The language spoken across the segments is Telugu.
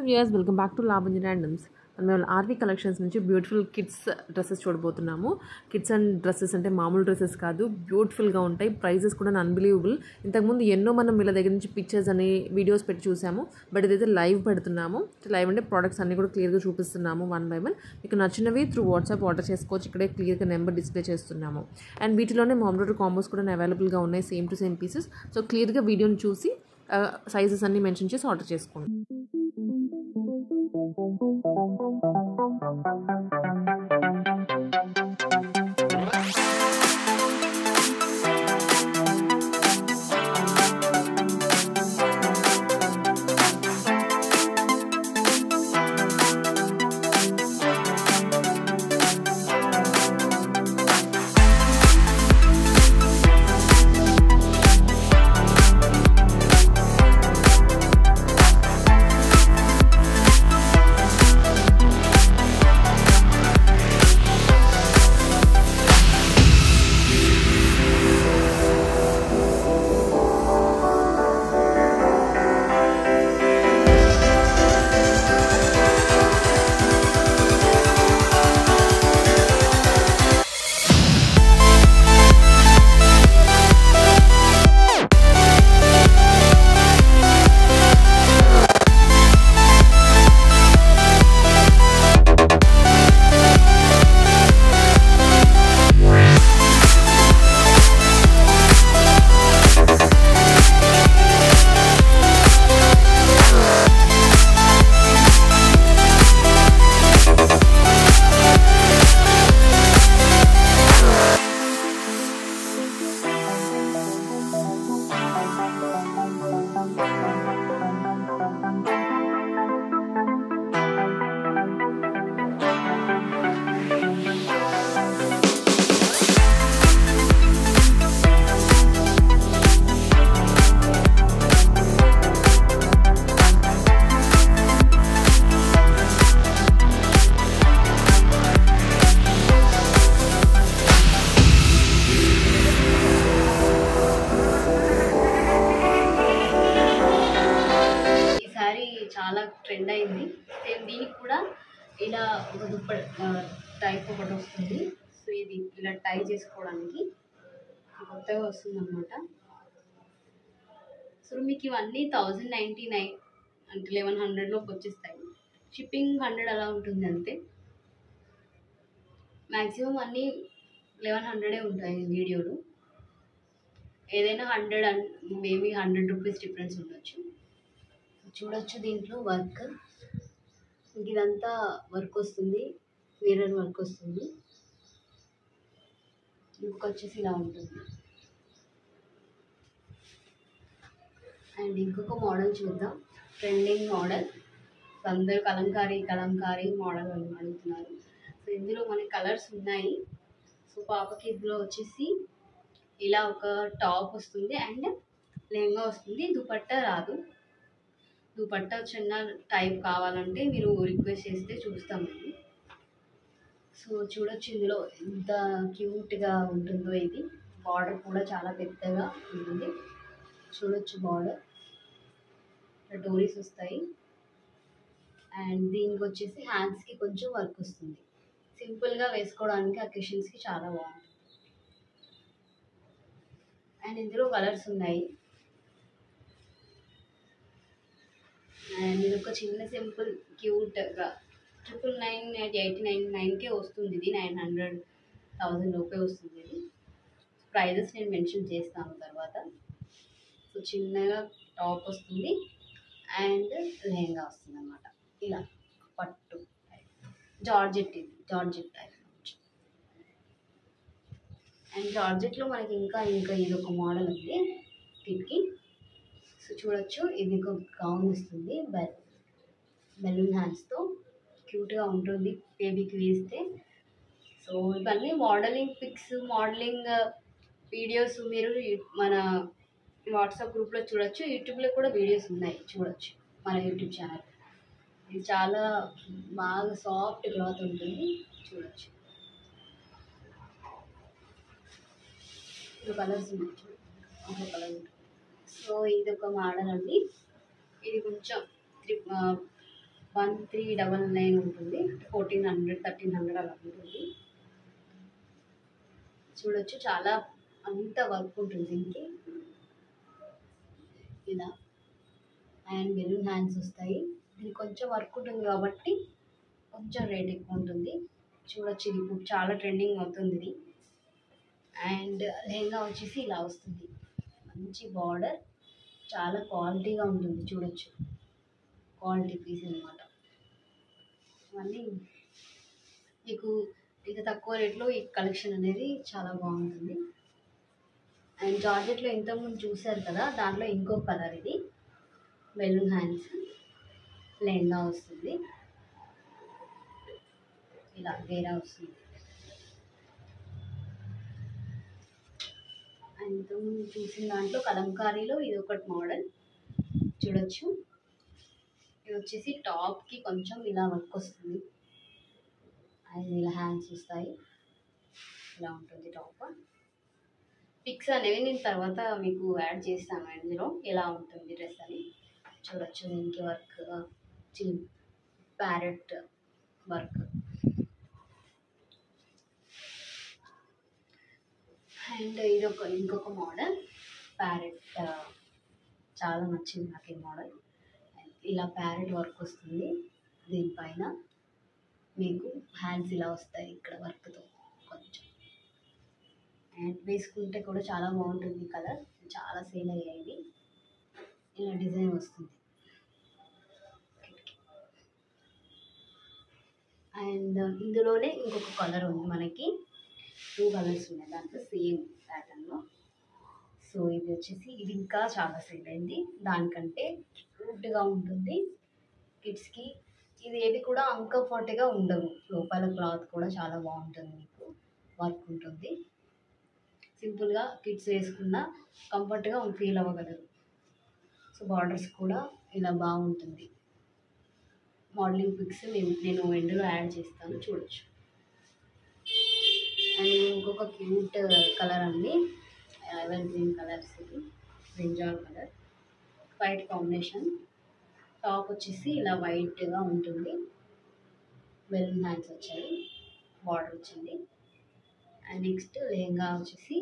Viewers welcome back to Lavanya randoms. మనం ఆర్వీ కలెక్షన్స్ నుంచి బ్యూటిఫుల్ కిడ్స్ డ్రెస్సెస్ చూడబోతున్నాము. కిడ్స్ అండ్ డ్రెస్సెస్ అంటే మామూలు డ్రెస్సెస్ కాదు, బ్యూటిఫుల్గా ఉంటాయి. ప్రైజెస్ కూడా అన్బిలీవబుల్. ఇంతకుముందు ఎన్నో మనం వీళ్ళ దగ్గర నుంచి పిక్చర్స్ అని వీడియోస్ పెట్టి చూసాము, బట్ ఇదైతే లైవ్ పెడుతున్నాము. లైవ్ అంటే ప్రోడక్ట్స్ అన్ని కూడా క్లియర్గా చూపిస్తున్నాము వన్ బై వన్. మీకు నచ్చినవి త్రూ వాట్సాప్ ఆర్డర్ చేసుకోవచ్చు. ఇక్కడే క్లియర్గా నెంబర్ డిస్ప్లే చేస్తున్నాము. అండ్ వీటిలోనే మామ్రోటర్ కాంబోస్ కూడా అవైలబుల్గా ఉన్నాయి, same to same pieces. So క్లియర్గా వీడియోని చూసి సైజెస్ అన్ని మెన్షన్ చేసి ఆర్డర్ చేసుకోండి. చాలా ట్రెండ్ అయింది. సేమ్ దీనికి కూడా ఇలా ఒక దుప్ప టైప్ ఒకటి వస్తుంది. సో ఇది ఇలా టై చేసుకోవడానికి కొత్తగా వస్తుంది అన్నమాట. సో మీకు ఇవన్నీ 1099 అంటే 1100లోకి వచ్చేస్తాయి. షిప్పింగ్ 100 అలా ఉంటుంది అంతే. మ్యాక్సిమం అన్నీ 1100 ఉంటాయి వీడియోలో. ఏదైనా 100 మేబీ 100 రూపీస్ డిఫరెన్స్ ఉండొచ్చు. చూడొచ్చు దీంట్లో వర్క్, ఇదంతా వర్క్ వస్తుంది, మిర్రర్ వర్క్ వస్తుంది. లుక్ వచ్చేసి ఇలా ఉంటుంది. అండ్ ఇంకొక మోడల్ చూద్దాం, ట్రెండింగ్ మోడల్. అందరూ కలంకారీ మోడల్ అని అడుగుతున్నారు. సో ఇందులో మనకి కలర్స్ ఉన్నాయి. సో పాపకి ఇందులో వచ్చేసి ఇలా ఒక టాప్ వస్తుంది అండ్ లెహంగా వస్తుంది. దుపట్టా రాదు. దుపట్టా చిన్న టైప్ కావాలంటే మీరు రిక్వెస్ట్ చేస్తే చూస్తామండి. సో చూడొచ్చు ఇందులో ఎంత క్యూట్గా ఉంటుందో. ఇది బార్డర్ కూడా చాలా పెద్దగా ఉంటుంది. చూడొచ్చు బార్డర్ డోరీస్ వస్తాయి. అండ్ దీనికి వచ్చేసి హ్యాండ్స్కి కొంచెం వర్క్ వస్తుంది. సింపుల్గా వేసుకోవడానికి అకేషన్స్కి చాలా బాగుంటుంది. అండ్ ఇందులో కలర్స్ ఉన్నాయి. అండ్ ఇది ఒక చిన్న సింపుల్ క్యూట్గా 999 వస్తుంది. ఇది 900,000 లోపే వస్తుంది. ఇది ప్రైజెస్ నేను మెన్షన్ చేస్తాను తర్వాత. సో చిన్నగా టాప్ వస్తుంది అండ్ లెహంగా వస్తుంది అన్నమాట. ఇలా పట్టు జార్జెట్, ఇది జార్జెట్ టైప్. అండ్ జార్జెట్లో మనకి ఇంకా ఇది ఒక మోడల్ ఉంది వీటికి. సో చూడొచ్చు ఇది ఒక గౌన్ వస్తుంది, బెలూన్ హ్యాండ్స్తో క్యూట్గా ఉంటుంది బేబీకి వేస్తే. సో ఇవన్నీ మోడలింగ్ పిక్స్, మోడలింగ్ వీడియోస్ మీరు మన వాట్సాప్ గ్రూప్లో చూడొచ్చు. యూట్యూబ్లో కూడా వీడియోస్ ఉన్నాయి, చూడొచ్చు మన యూట్యూబ్ ఛానల్. ఇది చాలా బాగా సాఫ్ట్ క్లాత్ ఉంటుంది, చూడొచ్చు. ఇది కలర్స్ ఉన్నాయి, ఒక కలర్ ఉంటుంది. సో ఇది ఒక మోడల్ అండి. ఇది కొంచెం 1399 ఉంటుంది, 1400 1300 అలా ఉంటుంది. చూడొచ్చు చాలా అంత వర్క్ ఉంటుంది దీనికి ఇలా. అండ్ బెలూన్ హ్యాండ్స్ వస్తాయి. దీనికి కొంచెం వర్క్ ఉంటుంది కాబట్టి కొంచెం రేట్ ఎక్కువ ఉంటుంది. చూడొచ్చు ఇది ఇప్పుడు చాలా ట్రెండింగ్ అవుతుంది ఇది. అండ్ లెహంగా వచ్చేసి ఇలా వస్తుంది, మంచి బార్డర్, చాలా క్వాలిటీగా ఉంటుంది. చూడొచ్చు క్వాలిటీ పీస్ అనమాట. మళ్ళీ మీకు ఇంత తక్కువ రేట్లో ఈ కలెక్షన్ అనేది చాలా బాగుంటుంది. అండ్ జార్జెట్లో ఇంతకుముందు చూసారు కదా, దాంట్లో ఇంకో కలర్ ఇది. బెలూన్ హ్యాండ్స్ లెహంగా వస్తుంది, ఇలా వేరే వస్తుంది. అండ్ ఇంతకుముందు చూసిన దాంట్లో కలంకారీలో ఇది ఒకటి మోడల్ చూడొచ్చు. ఇది వచ్చేసి టాప్కి కొంచెం ఇలా వర్క్ వస్తుంది. అండ్ ఇలా హ్యాండ్స్ వస్తాయి, ఇలా ఉంటుంది టాప్. పిక్స్ అనేవి నేను తర్వాత మీకు యాడ్ చేస్తాను ఇందులో, ఎలా ఉంటుంది డ్రెస్ అని. చూడొచ్చు దీనికి వర్క్ ప్యారెట్ వర్క్. అండ్ ఇది ఇంకొక మోడల్ ప్యారెట్, చాలా నచ్చింది నాకు ఈ మోడల్. ఇలా ప్యారెట్ వర్క్ వస్తుంది, దీనిపైన మీకు హ్యాండ్స్ ఇలా వస్తాయి ఇక్కడ వర్క్తో కొంచెం. అండ్ వేసుకుంటే కూడా చాలా బాగుంటుంది కలర్, చాలా సేల్ అయ్యాయి. ఇలా డిజైన్ వస్తుంది. అండ్ ఇందులోనే ఇంకొక కలర్ ఉంది, మనకి 2 కలర్స్ ఉన్నాయి దాంట్లో సేమ్ ప్యాటర్న్లో. సో ఇది వచ్చేసి ఇది ఇంకా చాలా సేల్ అయింది, దానికంటే క్యూట్గా ఉంటుంది కిడ్స్కి. ఇది ఏది కూడా అన్కంఫర్ట్గా ఉండవు, లోపల క్లాత్ కూడా చాలా బాగుంటుంది, మీకు వర్క్ ఉంటుంది. సింపుల్గా కిడ్స్ వేసుకున్న కంఫర్ట్గా ఫీల్ అవ్వగలరు. సో బార్డర్స్ కూడా ఇలా బాగుంటుంది. మోడలింగ్ పిక్స్ నేను ఎండ్లో యాడ్ చేస్తాను, చూడొచ్చు. అండ్ ఇంకొక క్యూట్ కలర్ అండి, ఎవర్ గ్రీన్ కలర్స్, ఇది brinjal colour, white combination. Top వచ్చేసి ఇలా వైట్గా ఉంటుంది, బెలూన్ హ్యాండ్స్ వచ్చాయి, బార్డర్ వచ్చింది. అండ్ నెక్స్ట్ లెహంగా వచ్చేసి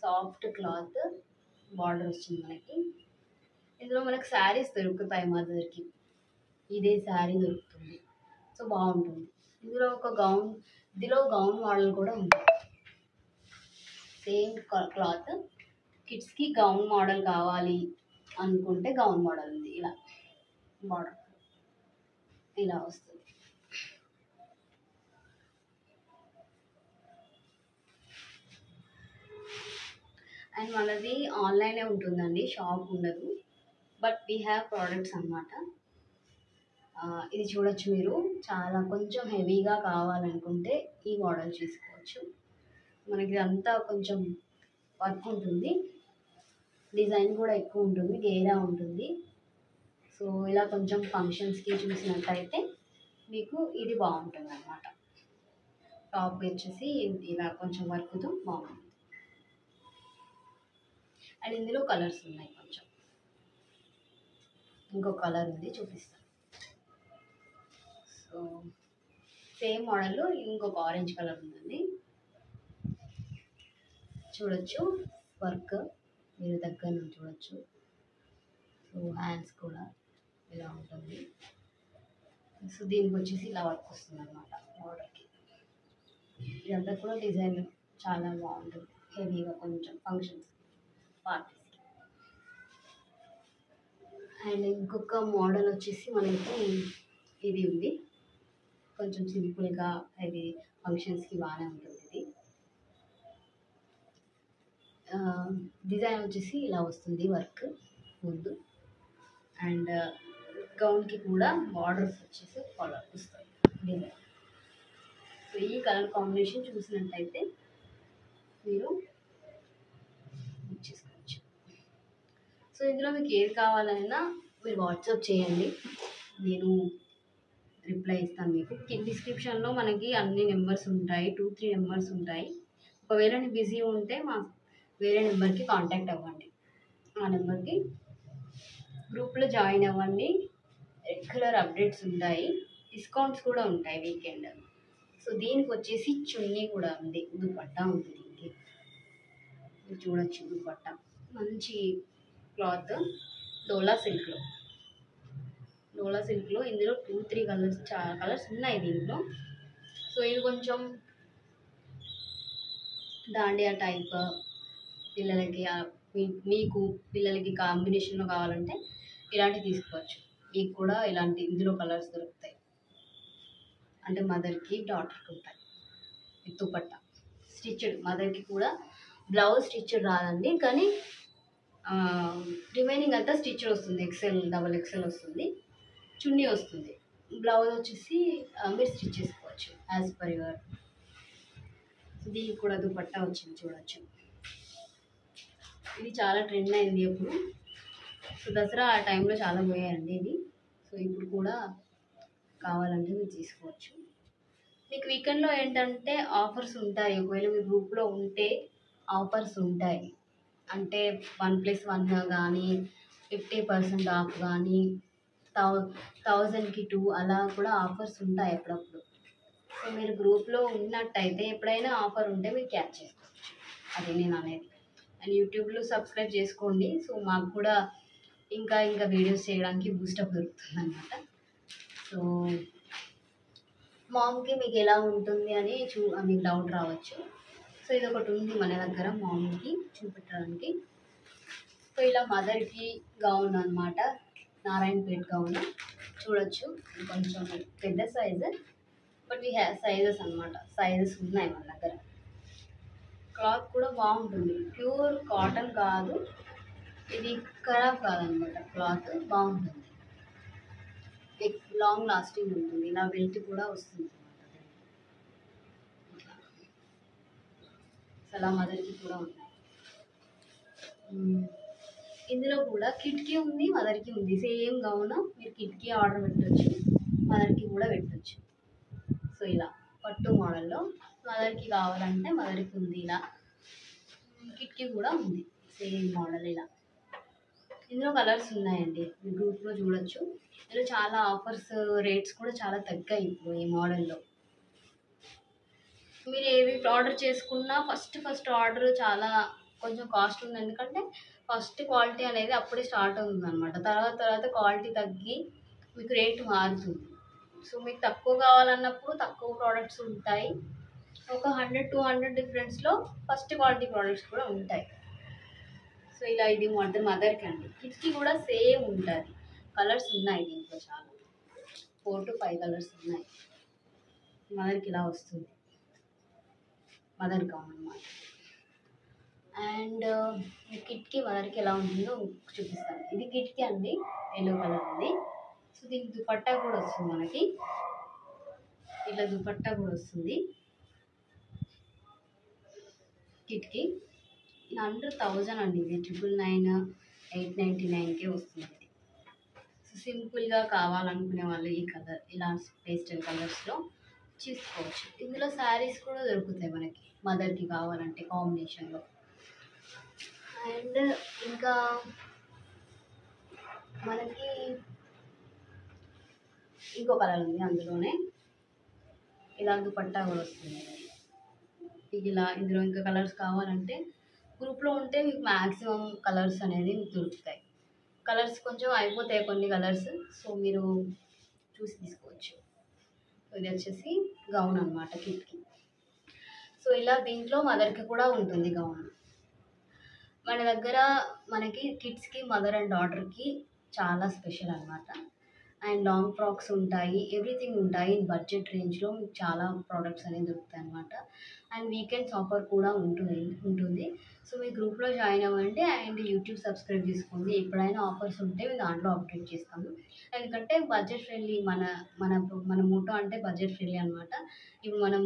సాఫ్ట్ క్లాత్, బార్డర్ వచ్చింది మనకి. ఇందులో మనకు శారీస్ దొరుకుతాయి మదర్కి, ఇదే శారీ దొరుకుతుంది. సో బాగుంటుంది. ఇందులో గౌన్ మోడల్ కూడా ఉంది, సేమ్ క్లాత్. కిడ్స్కి గౌన్ మోడల్ కావాలి అనుకుంటే గౌన్ మోడల్ ఉంది, ఇలా బార్డర్ ఇలా వస్తుంది. అండ్ మనది ఆన్లైనే ఉంటుందండి, షాప్ ఉండదు, బట్ వీ హ్యావ్ ప్రోడక్ట్స్ అన్నమాట. ఇది చూడొచ్చు మీరు, చాలా కొంచెం హెవీగా కావాలనుకుంటే ఈ మోడల్ చూసుకోవచ్చు. మనకి అంతా కొంచెం వర్క్ ఉంటుంది, డిజైన్ కూడా ఎక్కువ ఉంటుంది, గేరా ఉంటుంది. సో ఇలా కొంచెం ఫంక్షన్స్కి చూసినట్టయితే మీకు ఇది బాగుంటుంది అన్నమాట. టాప్ వచ్చేసి ఇలా కొంచెం వర్క్తో బాగుంటుంది. అండ్ ఇందులో కలర్స్ ఉన్నాయి, కొంచెం ఇంకో కలర్ ఉంది చూపిస్తాను. సో సేమ్ మోడల్లో ఇంకొక ఆరెంజ్ కలర్ ఉందండి, చూడొచ్చు. వర్క్ మీరు దగ్గర నుంచి చూడొచ్చు. సో హ్యాండ్స్ కూడా ఇలా ఉంటుంది. సో దీనికి వచ్చేసి ఇలా వర్క్ వస్తుంది అనమాట బార్డర్కి. ఇదంతా కూడా డిజైన్ చాలా బాగుంటుంది, హెవీగా కొంచెం ఫంక్షన్స్ పార్టీస్కి. అండ్ ఇంకొక మోడల్ వచ్చేసి మనకి ఇది ఉంది, కొంచెం సింపుల్గా, అది ఫంక్షన్స్కి బాగానే ఉంటుంది. ఇది డిజైన్ వచ్చేసి ఇలా వస్తుంది వర్క్ ముందు. అండ్ గౌన్కి కూడా బార్డర్స్ వచ్చేసి కలర్ వస్తాయి డిజైన్. సో ఈ కలర్ కాంబినేషన్ చూసినట్టయితే మీరు చేసుకోవచ్చు. సో ఇందులో మీకు ఏది కావాలన్నా మీరు వాట్సాప్ చేయండి, నేను రిప్లై ఇస్తాను మీకు. డిస్క్రిప్షన్లో మనకి అన్ని నెంబర్స్ ఉంటాయి, 2-3 నెంబర్స్ ఉంటాయి. ఒకవేళ నేను బిజీ ఉంటే వేరే నెంబర్కి కాంటాక్ట్ అవ్వండి, ఆ నెంబర్కి గ్రూప్లో జాయిన్ అవ్వండి. రెగ్యులర్ అప్డేట్స్ ఉంటాయి, డిస్కౌంట్స్ కూడా ఉంటాయి వీకెండ్. సో దీనికి వచ్చేసి చున్నీ కూడా ఉంది, దుపట్టా ఉంది దీనికి. మీరు చూడొచ్చు దుపట్టా మంచి క్లాత్, డోలా సిల్క్లో. డోలా సిల్క్లో ఇందులో 2-3 కలర్స్, చాలా కలర్స్ ఉన్నాయి దీంట్లో. సో ఇది కొంచెం దాండియా టైప్ పిల్లలకి, మీకు పిల్లలకి కాంబినేషన్లో కావాలంటే ఇలాంటివి తీసుకోవచ్చు. మీకు కూడా ఇలాంటి ఇందులో కలర్స్ దొరుకుతాయి, అంటే మదర్కి డాటర్కి ఉంటాయి. దుపట్టా స్టిచ్డ్, మదర్కి కూడా బ్లౌజ్ స్టిచ్డ్ రాదండి, కానీ రిమైనింగ్ అంతా స్టిచ్డ్ వస్తుంది. ఎక్సెల్, డబల్ ఎక్సెల్ వస్తుంది. చున్నీ వస్తుంది. బ్లౌజ్ వచ్చేసి మీరు స్టిచ్ చేసుకోవచ్చు యాజ్ పర్ యువర్. దీనికి కూడా దుపట్టా వచ్చింది చూడొచ్చు. ఇది చాలా ట్రెండ్ అయింది అప్పుడు. సో దసరా ఆ టైంలో చాలా పోయాయండి ఇది. సో ఇప్పుడు కూడా కావాలంటే మీరు తీసుకోవచ్చు. మీకు వీకెండ్లో ఏంటంటే ఆఫర్స్ ఉంటాయి. ఒకవేళ మీ గ్రూప్లో ఉంటే ఆఫర్స్ ఉంటాయి. అంటే 1+1 కానీ 50% ఆఫ్ కానీ 1000కి 2 అలా కూడా ఆఫర్స్ ఉంటాయి అప్పుడప్పుడు. సో మీరు గ్రూప్లో ఉన్నట్టయితే ఎప్పుడైనా ఆఫర్ ఉంటే మీరు క్యాచ్ చేసుకోవచ్చు, అది నేను అనేది. అండ్ యూట్యూబ్లో సబ్స్క్రైబ్ చేసుకోండి. సో మాకు కూడా ఇంకా వీడియోస్ చేయడానికి బూస్టప్ దొరుకుతుంది అనమాట. సో మామ్కి మీకు ఎలా ఉంటుంది అని మీకు డౌట్ రావచ్చు. సో ఇది ఒకటి ఉంది మన దగ్గర మామ్కి చూపెట్టడానికి. సో ఇలా మదర్కి గౌన్ అనమాట, నారాయణపేట్ గౌన్ చూడొచ్చు. కొంచెం పెద్ద size, but we have sizes అనమాట. సైజెస్ ఉన్నాయి మన దగ్గర. క్లాత్ కూడా బాగుంటుంది, ప్యూర్ కాటన్ కాదు, ఇది ఖరాబ్ కాదనమాట. క్లాత్ బాగుంటుంది, లాంగ్ లాస్టింగ్ ఉంటుంది. ఇలా బెల్ట్ కూడా వస్తుంది అలా మదర్కి కూడా ఉన్నాయి. ఇందులో కూడా కిట్కి ఉంది, మదర్కి ఉంది. సేమ్ గౌన్ మీరు కిట్కి ఆర్డర్ పెట్టవచ్చు, మదర్కి కూడా పెట్టవచ్చు. సో ఇలా పట్టు మోడల్లో మదర్కి కావాలంటే మదర్కి ఉంది, ఇలా కిట్కి కూడా ఉంది సేమ్ మోడల్. ఇలా ఇందులో కలర్స్ ఉన్నాయండి, మీ గ్రూప్లో చూడొచ్చు. ఇందులో చాలా ఆఫర్స్, రేట్స్ కూడా చాలా తగ్గాయి ఇప్పుడు ఈ మోడల్లో. మీరు ఏవి ఆర్డర్ చేసుకున్నా ఫస్ట్ ఆర్డర్ చాలా కొంచెం కాస్ట్ ఉంది, ఎందుకంటే ఫస్ట్ క్వాలిటీ అనేది అప్పుడే స్టార్ట్ అవుతుంది అనమాట. తర్వాత క్వాలిటీ తగ్గి మీకు రేటు మారుతుంది. సో మీకు తక్కువ కావాలన్నప్పుడు తక్కువ ప్రోడక్ట్స్ ఉంటాయి. ఒక 100-200 డిఫరెన్స్లో ఫస్ట్ క్వాలిటీ ప్రోడక్ట్స్ కూడా ఉంటాయి. సో ఇలా ఇది మదర్కి అండి. కిడ్స్కి కూడా సేమ్ ఉంటుంది. కలర్స్ ఉన్నాయి దీంట్లో, చాలా 4-5 కలర్స్ ఉన్నాయి. మదర్కి ఇలా వస్తుంది, మదర్ గౌన్ అన్నమాట. అండ్ కిట్కి మదర్కి ఎలా ఉంటుందో చూపిస్తాను. ఇది కిట్కి అండి, ఎల్లో కలర్ ఉంది. సో దీనికి దుపట్టా కూడా వస్తుంది మనకి, ఇట్లా దుపట్టా కూడా వస్తుంది కిట్కి. అండర్ 1000 అండి, ఇది 999, 899కే వస్తుంది. సో సింపుల్గా కావాలనుకునే వాళ్ళు ఈ కలర్, ఇలా పేస్టల్ కలర్స్లో తీసుకోవచ్చు. ఇందులో శారీస్ కూడా దొరుకుతాయి మనకి మదర్కి కావాలంటే కాంబినేషన్లో. అండ్ ఇంకా మనకి ఇంకో కలర్ ఉంది, అందులోనే ఇలా దుపట్టా కూడా వస్తుంది. ఇలా ఇందులో ఇంకా కలర్స్ కావాలంటే గ్రూప్లో ఉంటే మీకు మ్యాక్సిమం కలర్స్ అనేది మీకు దొరుకుతాయి. కలర్స్ కొంచెం అయిపోతాయి కొన్ని కలర్స్, సో మీరు చూసి తీసుకోవచ్చు. ఇది వచ్చేసి గౌన్ అనమాట కిట్కి. సో ఇలా దీంట్లో మదర్కి కూడా ఉంటుంది గౌన్. మన దగ్గర మనకి కిడ్స్కి, మదర్ అండ్ డాటర్కి చాలా స్పెషల్ అనమాట. అండ్ లాంగ్ ఫ్రాక్స్ ఉంటాయి, ఎవ్రీథింగ్ ఉంటాయి. బడ్జెట్ రేంజ్లో మీకు చాలా ప్రోడక్ట్స్ అనేవి దొరుకుతాయి అనమాట. అండ్ వీకెండ్స్ ఆఫర్ కూడా ఉంటుంది. సో మీ గ్రూప్లో జాయిన్ అవ్వండి అండ్ యూట్యూబ్ సబ్స్క్రైబ్ చేసుకోండి. ఎప్పుడైనా ఆఫర్స్ ఉంటే మేము దాంట్లో అప్డేట్ చేస్తాము. ఎందుకంటే బడ్జెట్ ఫ్రెండ్లీ, మన మోటో అంటే బడ్జెట్ ఫ్రెండ్లీ అనమాట. ఇప్పుడు మనం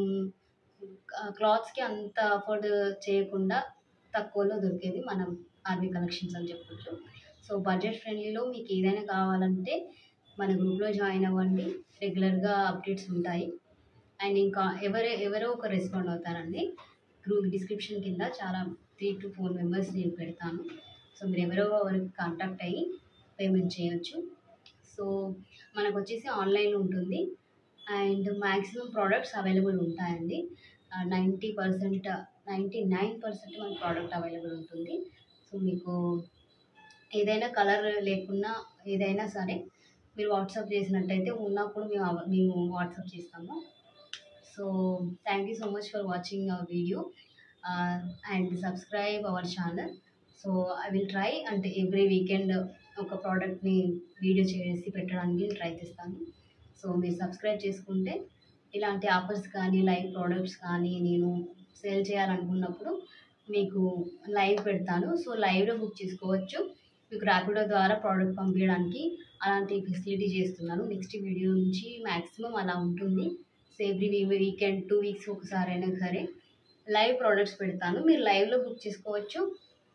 క్లాత్స్కి అంత అఫోర్డ్ చేయకుండా తక్కువలో దొరికేది మనం ఆర్వీ కలెక్షన్స్ అని చెప్పొచ్చు. సో బడ్జెట్ ఫ్రెండ్లీలో మీకు ఏదైనా కావాలంటే మన గ్రూప్లో జాయిన్ అవ్వండి, రెగ్యులర్గా అప్డేట్స్ ఉంటాయి. అండ్ ఇంకా ఎవరో ఒక రెస్పాండ్ అవుతారండి. గ్రూప్ డిస్క్రిప్షన్ కింద చాలా 3-4 మెంబర్స్ నేను పెడతాను. సో మీరు ఎవరికి కాంటాక్ట్ అయ్యి పేమెంట్ చేయొచ్చు. సో మనకు వచ్చేసి ఆన్లైన్ ఉంటుంది అండ్ మ్యాక్సిమం ప్రోడక్ట్స్ అవైలబుల్ ఉంటాయండి. 90% 99% మన ప్రోడక్ట్ అవైలబుల్ ఉంటుంది. సో మీకు ఏదైనా కలర్ లేకున్నా ఏదైనా సరే మీరు వాట్సాప్ చేసినట్టయితే ఉన్నప్పుడు మేము వాట్సాప్ చేస్తాము. So thank you so much for watching our video and subscribe our channel. So I will try అంటే ఎవ్రీ వీకెండ్ ఒక ప్రోడక్ట్ని వీడియో చేసి పెట్టడానికి ట్రై చేస్తాను. సో మీరు సబ్స్క్రైబ్ చేసుకుంటే ఇలాంటి ఆఫర్స్ కానీ లైవ్ ప్రోడక్ట్స్ కానీ నేను సేల్ చేయాలనుకున్నప్పుడు మీకు లైవ్ పెడతాను. సో లైవ్లో బుక్ చేసుకోవచ్చు. మీకు ర్యాపిడో ద్వారా ప్రోడక్ట్ పంపించడానికి అలాంటి ఫెసిలిటీ చేస్తున్నాను. నెక్స్ట్ వీడియో నుంచి మ్యాక్సిమం అలా ఉంటుంది. సో ఎవ్రీ వీకెండ్ 2 వీక్స్ ఒకసారి అయినా సరే లైవ్ ప్రోడక్ట్స్ పెడతాను. మీరు లైవ్లో బుక్ చేసుకోవచ్చు.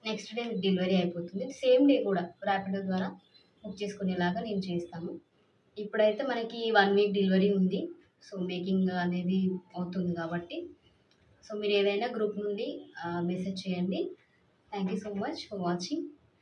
నెక్స్ట్ డే మీకు డెలివరీ అయిపోతుంది. సేమ్ డే కూడా ర్యాపిడో ద్వారా బుక్ చేసుకునేలాగా నేను చేస్తాను. ఇప్పుడైతే మనకి 1 వీక్ డెలివరీ ఉంది. సో మేకింగ్ అనేది అవుతుంది కాబట్టి సో మీరు ఏదైనా గ్రూప్ నుండి మెసేజ్ చేయండి. Thank you so much for watching.